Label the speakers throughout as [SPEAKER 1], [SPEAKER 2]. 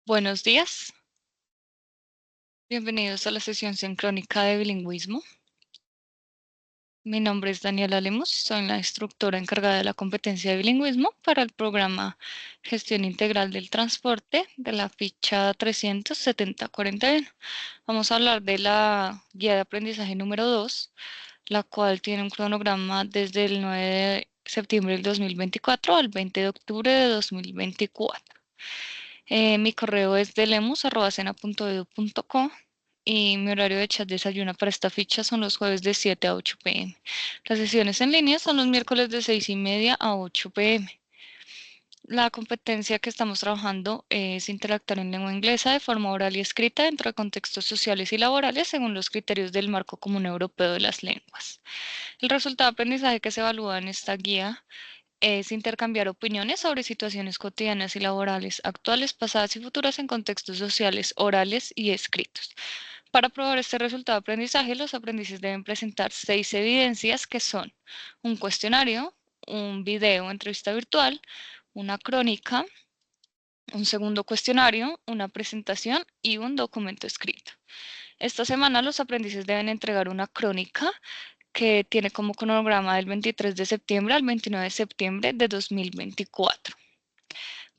[SPEAKER 1] Buenos días, bienvenidos a la sesión sincrónica de bilingüismo. Mi nombre es Daniela Lemus, soy la instructora encargada de la competencia de bilingüismo para el programa Gestión Integral del Transporte de la ficha 37041. Vamos a hablar de la guía de aprendizaje número 2, la cual tiene un cronograma desde el 9 de septiembre del 2024 al 20 de octubre de 2024. Mi correo es delemus@sena.edu.co y mi horario de chat desayuno para esta ficha son los jueves de 7 a 8 p.m. Las sesiones en línea son los miércoles de 6:30 a 8 p.m. La competencia que estamos trabajando es interactuar en lengua inglesa de forma oral y escrita dentro de contextos sociales y laborales según los criterios del Marco Común Europeo de las Lenguas. El resultado de aprendizaje que se evalúa en esta guía es intercambiar opiniones sobre situaciones cotidianas y laborales actuales, pasadas y futuras en contextos sociales, orales y escritos. Para probar este resultado de aprendizaje, los aprendices deben presentar 6 evidencias que son un cuestionario, un video o entrevista virtual, una crónica, un segundo cuestionario, una presentación y un documento escrito. Esta semana los aprendices deben entregar una crónica que tiene como cronograma del 23 de septiembre al 29 de septiembre de 2024.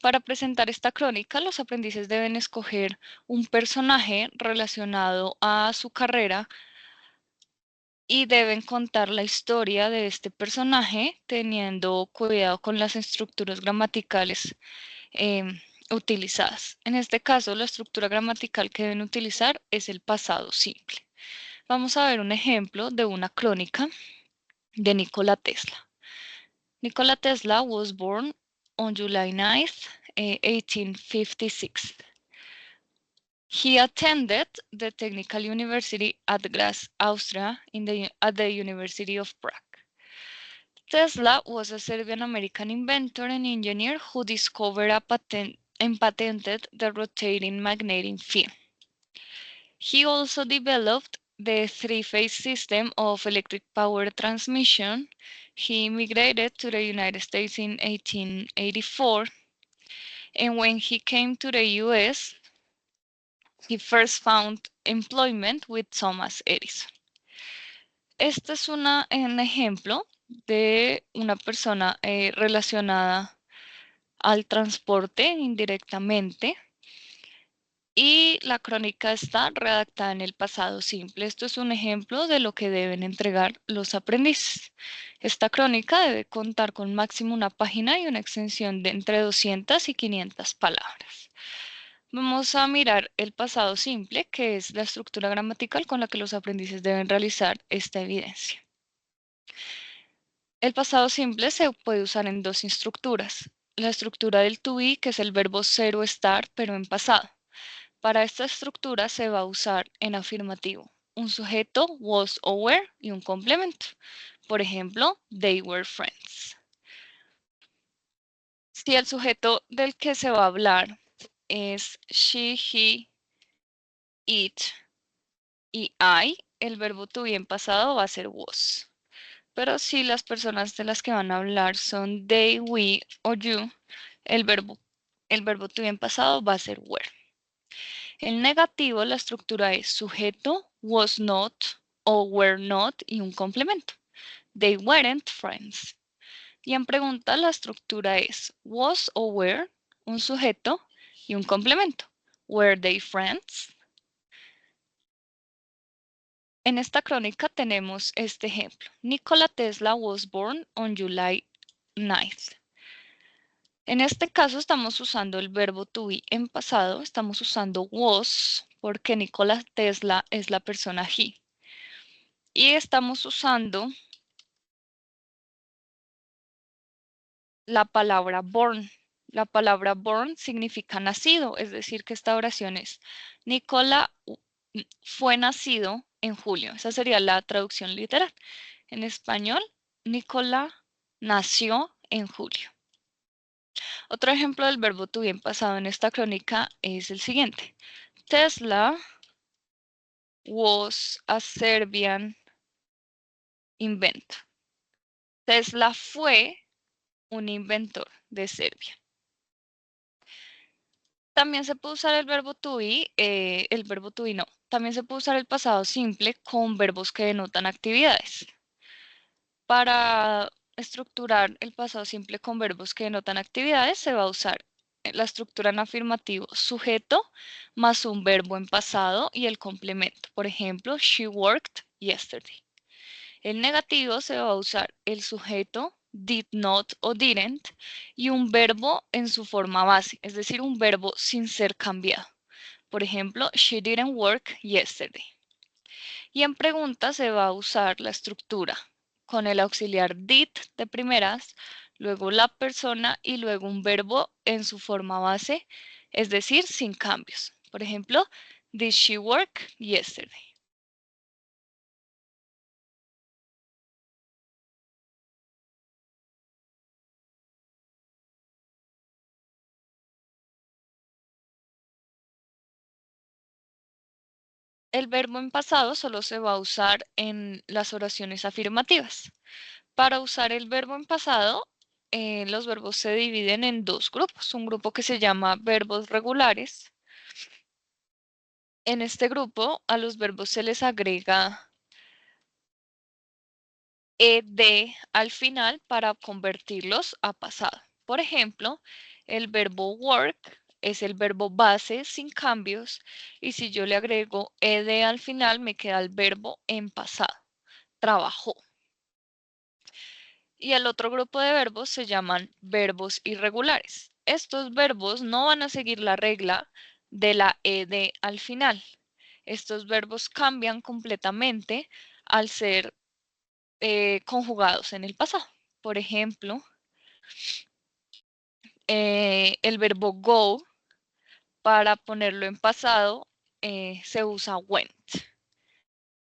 [SPEAKER 1] Para presentar esta crónica, los aprendices deben escoger un personaje relacionado a su carrera y deben contar la historia de este personaje teniendo cuidado con las estructuras gramaticales utilizadas. En este caso, la estructura gramatical que deben utilizar es el pasado simple. Vamos a ver un ejemplo de una crónica de Nikola Tesla. Nikola Tesla was born on July 9th, 1856. He attended the Technical University at Graz, Austria, at the University of Prague. Tesla was a Serbian-American inventor and engineer who discovered and patented the rotating magnetic field. He also developed the three-phase system of electric power transmission. He immigrated to the United States in 1884, and when he came to the US, he first found employment with Thomas Edison. Este es un ejemplo de una persona relacionada al transporte indirectamente y la crónica está redactada en el pasado simple. Esto es un ejemplo de lo que deben entregar los aprendices. Esta crónica debe contar con máximo una página y una extensión de entre 200 y 500 palabras. Vamos a mirar el pasado simple, que es la estructura gramatical con la que los aprendices deben realizar esta evidencia. El pasado simple se puede usar en dos estructuras. La estructura del to be, que es el verbo ser o estar, pero en pasado. Para esta estructura se va a usar en afirmativo un sujeto, was o were, y un complemento. Por ejemplo, they were friends. Si el sujeto del que se va a hablar es she, he, it y I, el verbo to be en pasado va a ser was. Pero si las personas de las que van a hablar son they, we o you, el verbo to be en pasado va a ser were. En negativo, la estructura es sujeto, was not o were not y un complemento. They weren't friends. Y en pregunta, la estructura es was o were, un sujeto y un complemento. Were they friends? En esta crónica tenemos este ejemplo. Nikola Tesla was born on July 9th. En este caso estamos usando el verbo to be en pasado, estamos usando was porque Nikola Tesla es la persona he. Y estamos usando la palabra born. La palabra born significa nacido, es decir, que esta oración es Nikola fue nacido en julio. Esa sería la traducción literal. En español, Nikola nació en julio. Otro ejemplo del verbo to be en pasado en esta crónica es el siguiente. Tesla was a Serbian inventor. Tesla fue un inventor de Serbia. También se puede usar el verbo to be, no. También se puede usar el pasado simple con verbos que denotan actividades. Para estructurar el pasado simple con verbos que denotan actividades, se va a usar la estructura en afirmativo sujeto más un verbo en pasado y el complemento. Por ejemplo, she worked yesterday. El negativo se va a usar el sujeto did not o didn't y un verbo en su forma base, es decir, un verbo sin ser cambiado. Por ejemplo, she didn't work yesterday. Y en pregunta se va a usar la estructura con el auxiliar did de primeras, luego la persona y luego un verbo en su forma base, es decir, sin cambios. Por ejemplo, did she work yesterday? El verbo en pasado solo se va a usar en las oraciones afirmativas. Para usar el verbo en pasado, los verbos se dividen en dos grupos. Un grupo que se llama verbos regulares. En este grupo a los verbos se les agrega ed al final para convertirlos a pasado. Por ejemplo, el verbo work es el verbo base sin cambios y si yo le agrego ed al final me queda el verbo en pasado. Trabajó. Y el otro grupo de verbos se llaman verbos irregulares. Estos verbos no van a seguir la regla de la ed al final. Estos verbos cambian completamente al ser conjugados en el pasado. Por ejemplo, el verbo go, para ponerlo en pasado, se usa went.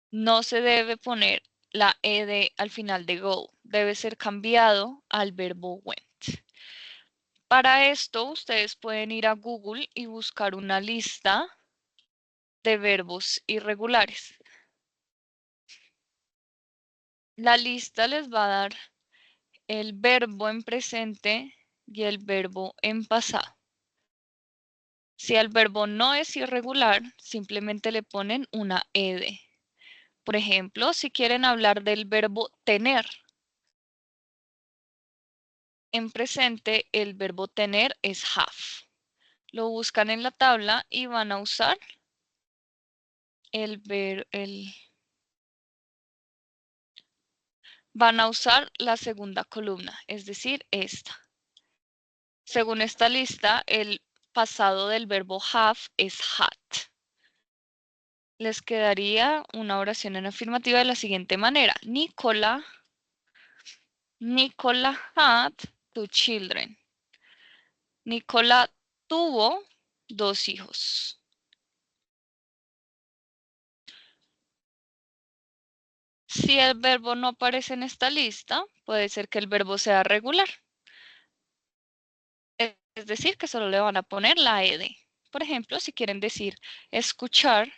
[SPEAKER 1] No se debe poner la ed al final de go, debe ser cambiado al verbo went. Para esto, ustedes pueden ir a Google y buscar una lista de verbos irregulares. La lista les va a dar el verbo en presente y el verbo en pasado. Si el verbo no es irregular, simplemente le ponen una ed. Por ejemplo, si quieren hablar del verbo tener, en presente el verbo tener es have. Lo buscan en la tabla y van a usar van a usar la segunda columna, es decir, esta. Según esta lista, el pasado del verbo have es had. Les quedaría una oración en afirmativa de la siguiente manera. Nicola had two children. Nicola tuvo dos hijos. Si el verbo no aparece en esta lista, puede ser que el verbo sea regular. Es decir, que solo le van a poner la ed. Por ejemplo, si quieren decir escuchar,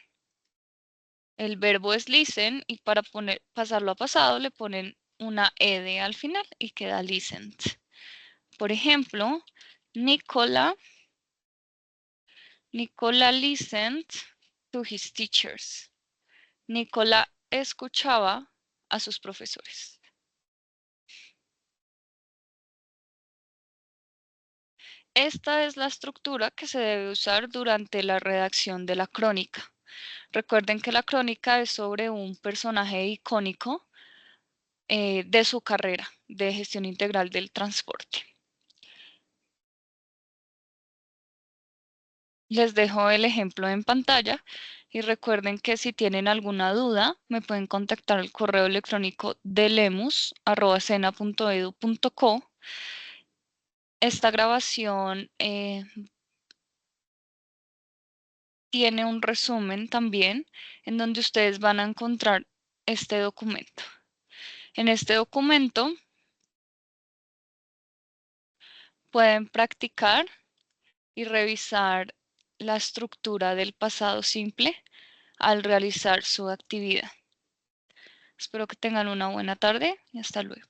[SPEAKER 1] el verbo es listen y para pasarlo a pasado le ponen una ed al final y queda listened. Por ejemplo, Nicola listened to his teachers. Nicola escuchaba a sus profesores. Esta es la estructura que se debe usar durante la redacción de la crónica. Recuerden que la crónica es sobre un personaje icónico de su carrera de gestión integral del transporte. Les dejo el ejemplo en pantalla y recuerden que si tienen alguna duda me pueden contactar al correo electrónico de lemus@sena.edu.co. Esta grabación tiene un resumen también en donde ustedes van a encontrar este documento. En este documento pueden practicar y revisar la estructura del pasado simple al realizar su actividad. Espero que tengan una buena tarde y hasta luego.